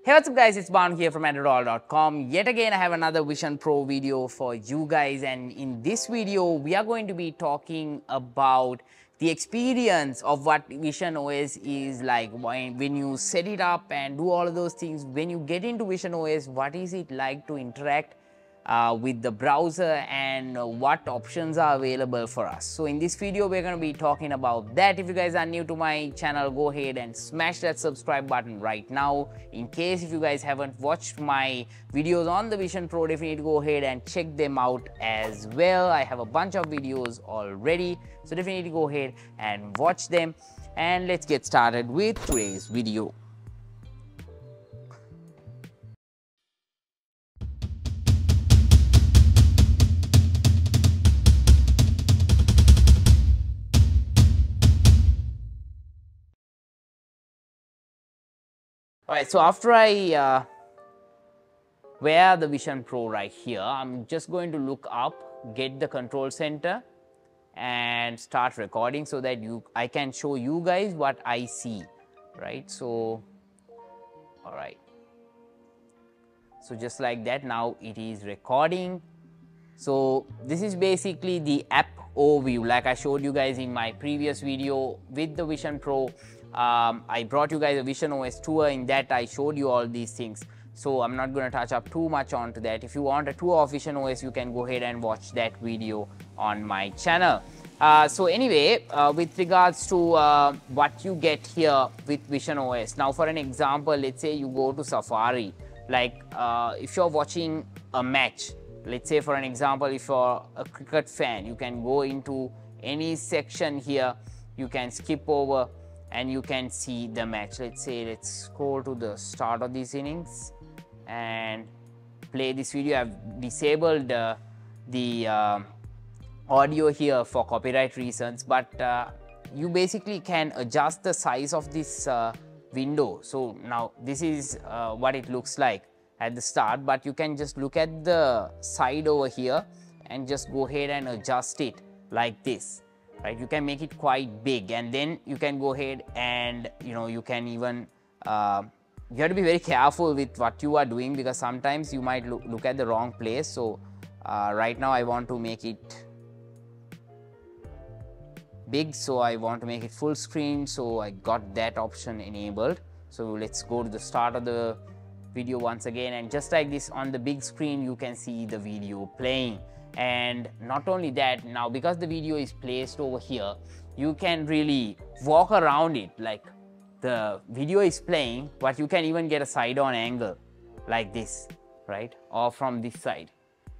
Hey, what's up guys, it's Banu here from androdollar.com. Yet again, I have another Vision Pro video for you guys, and in this video, we are going to be talking about the experience of what Vision OS is like when you set it up and do all of those things. When you get into Vision OS, what is it like to interact with the browser and what options are available for us. So in this video, we're going to be talking about that. If you guys are new to my channel, go ahead and smash that subscribe button right now. In case if you guys haven't watched my videos on the Vision Pro, definitely go ahead and check them out as well. I have a bunch of videos already, so definitely go ahead and watch them. And let's get started with today's video. Alright, so after I wear the Vision Pro right here, I'm just going to look up, get the control center and start recording so that I can show you guys what I see, right? So, alright. So just like that, now it is recording. So this is basically the app overview like I showed you guys in my previous video with the Vision Pro. I brought you guys a Vision OS tour. In that I showed you all these things, so I'm not going to touch up too much onto that. If you want a tour of Vision OS, you can go ahead and watch that video on my channel. So anyway, with regards to what you get here with Vision OS, now for an example, let's say you go to Safari, like if you're watching a match, let's say for an example, if you're a cricket fan, you can go into any section here, you can skip over and you can see the match. Let's say let's go to the start of these innings and play this video. I've disabled the audio here for copyright reasons, but you basically can adjust the size of this window. So now this is what it looks like at the start, but you can just look at the side over here and just go ahead and adjust it like this. Right, you can make it quite big, and then you can go ahead and you can even you have to be very careful with what you are doing, because sometimes you might look at the wrong place. So right now I want to make it big, so I want to make it full screen, so I got that option enabled. So let's go to the start of the video once again, and just like this on the big screen you can see the video playing. And not only that, now because the video is placed over here, you can really walk around it, like the video is playing, but you can even get a side-on angle like this, right? Or from this side,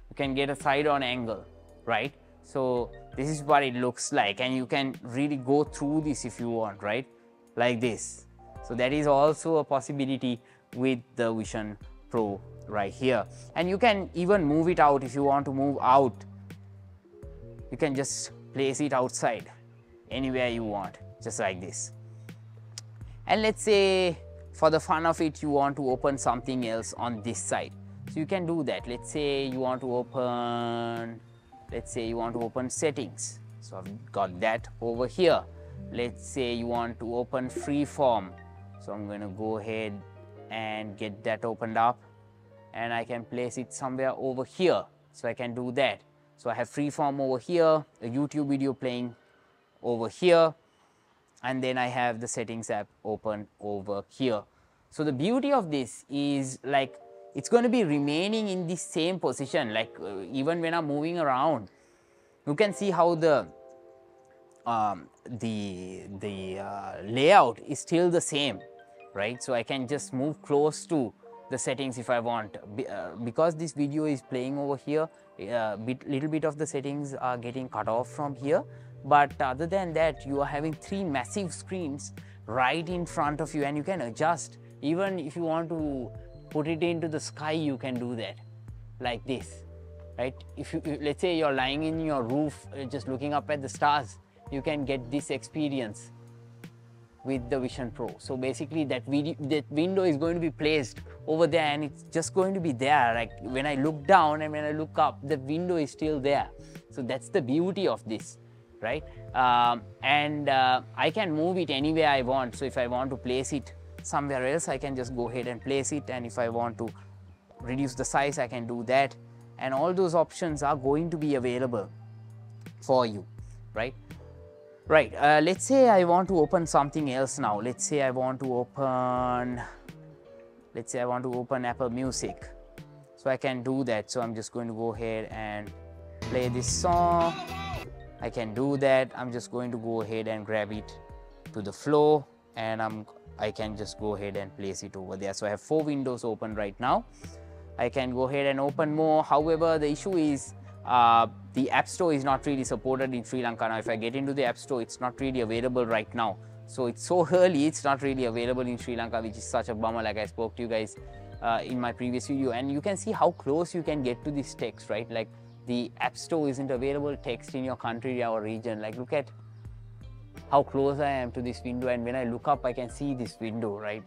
you can get a side-on angle, right? So this is what it looks like, and you can really go through this if you want, right? Like this. So that is also a possibility with the Vision Pro right here. And you can even move it out. If you want to move out, you can just place it outside anywhere you want, just like this. And let's say for the fun of it, you want to open something else on this side, so you can do that. Let's say you want to open, settings, so I've got that over here. Let's say you want to open freeform, so I'm going to go ahead and get that opened up, and I can place it somewhere over here, so I can do that. So I have freeform over here, a YouTube video playing over here, and then I have the settings app open over here. So the beauty of this is, like, it's going to be remaining in the same position, like even when I'm moving around, you can see how the layout is still the same, right? So I can just move close to the settings if I want. Because this video is playing over here, little bit of the settings are getting cut off from here, but other than that, you are having three massive screens right in front of you, and you can adjust. Even if you want to put it into the sky, you can do that like this, right? If let's say you're lying in your roof just looking up at the stars, you can get this experience with the Vision Pro. So basically that window is going to be placed over there, and it's just going to be there. Like when I look down and when I look up, the window is still there. So that's the beauty of this, right? I can move it anywhere I want. So if I want to place it somewhere else, I can just go ahead and place it, and if I want to reduce the size, I can do that, and all those options are going to be available for you, right? Right, let's say I want to open something else now. Let's say I want to open Apple Music. So I can do that. So I'm just going to go ahead and play this song. I can do that. I'm just going to go ahead and grab it to the floor, and I can just go ahead and place it over there. So I have 4 windows open right now. I can go ahead and open more. However, the issue is the App Store is not really supported in Sri Lanka. Now, if I get into the App Store, it's not really available right now. So it's so early, it's not really available in Sri Lanka, which is such a bummer, like I spoke to you guys in my previous video. And you can see how close you can get to this text, right? Like the App Store isn't available text in your country or region. Like look at how close I am to this window, and when I look up, I can see this window, right?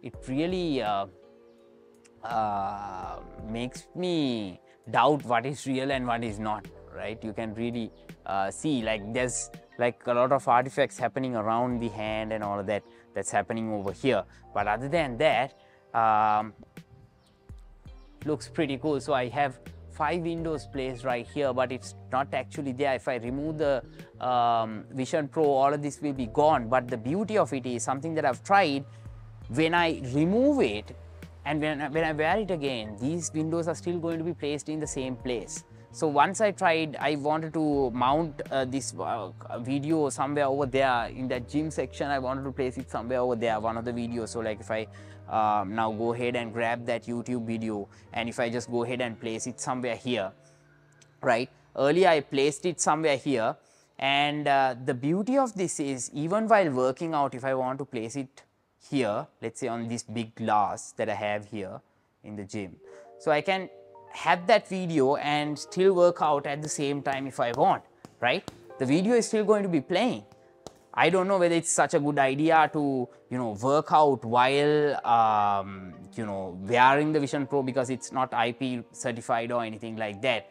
It really makes me doubt what is real and what is not, right? You can really see, like there's like a lot of artifacts happening around the hand and all of that that's happening over here. But other than that, looks pretty cool. So I have 5 windows placed right here, but it's not actually there. If I remove the Vision Pro, all of this will be gone. But the beauty of it is something that I've tried. When I remove it and when I wear it again, these windows are still going to be placed in the same place. So once I tried, I wanted to mount this video somewhere over there in that gym section. I wanted to place it somewhere over there, one of the videos. So like if I now go ahead and grab that YouTube video, and if I just go ahead and place it somewhere here, right? Earlier I placed it somewhere here, and the beauty of this is even while working out, if I want to place it here, let's say on this big glass that I have here in the gym, so I can have that video and still work out at the same time if I want, right? The video is still going to be playing. I don't know whether it's such a good idea to, work out while, wearing the Vision Pro, because it's not IP certified or anything like that.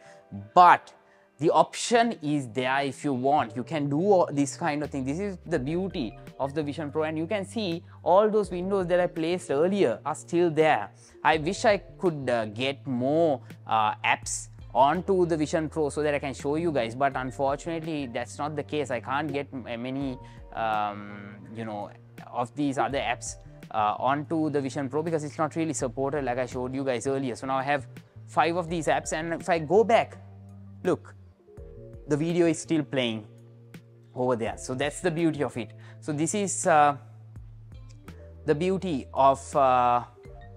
But the option is there if you want. You can do all this kind of thing. This is the beauty of the Vision Pro, and you can see all those windows that I placed earlier are still there. I wish I could get more apps onto the Vision Pro so that I can show you guys, but unfortunately that's not the case. I can't get many of these other apps onto the Vision Pro because it's not really supported like I showed you guys earlier. So now I have 5 of these apps, and if I go back, look, the video is still playing over there. So that's the beauty of it. So this is the beauty of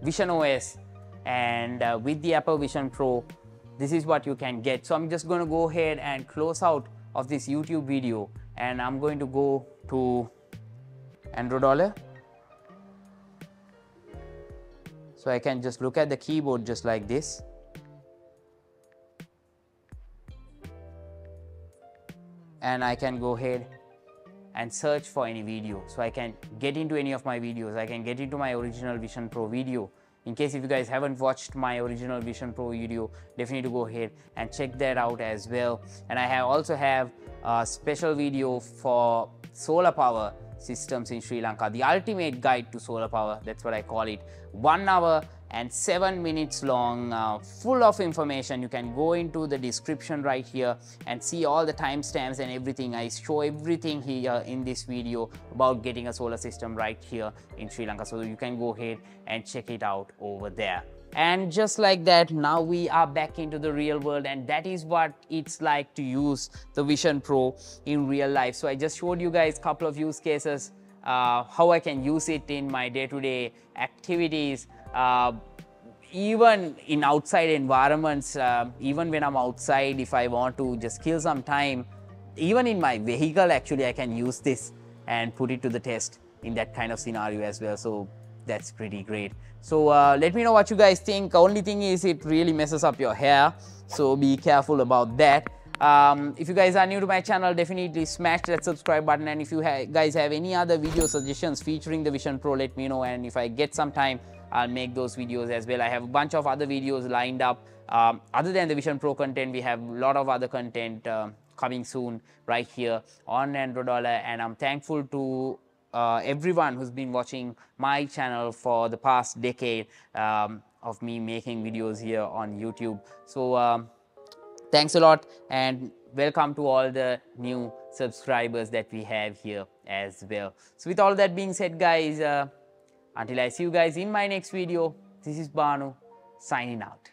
Vision OS, and with the Apple Vision Pro, this is what you can get. So I'm just going to go ahead and close out of this YouTube video, and I'm going to go to Andro Dollar. So I can just look at the keyboard just like this. And I can go ahead and search for any video. So I can get into any of my videos. I can get into my original Vision Pro video. In case if you guys haven't watched my original Vision Pro video, definitely go ahead and check that out as well. And I also have a special video for solar power systems in Sri Lanka, the ultimate guide to solar power, that's what I call it. 1 hour and 7 minutes long, full of information. You can go into the description right here and see all the timestamps and everything. I show everything here in this video about getting a solar system right here in Sri Lanka, so you can go ahead and check it out over there. And just like that, now we are back into the real world, and that is what it's like to use the Vision Pro in real life. So I just showed you guys a couple of use cases, how I can use it in my day-to-day activities, even in outside environments, even when I'm outside, if I want to just kill some time, even in my vehicle, actually, I can use this and put it to the test in that kind of scenario as well. So that's pretty great. So let me know what you guys think. Only thing is it really messes up your hair, so be careful about that. If you guys are new to my channel, definitely smash that subscribe button, and if you guys have any other video suggestions featuring the Vision Pro, let me know, and if I get some time, I'll make those videos as well. I have a bunch of other videos lined up. Other than the Vision Pro content, we have a lot of other content coming soon right here on Andro Dollar, and I'm thankful to everyone who's been watching my channel for the past decade of me making videos here on YouTube. So thanks a lot, and welcome to all the new subscribers that we have here as well. So with all that being said, guys, until I see you guys in my next video, this is Banu signing out.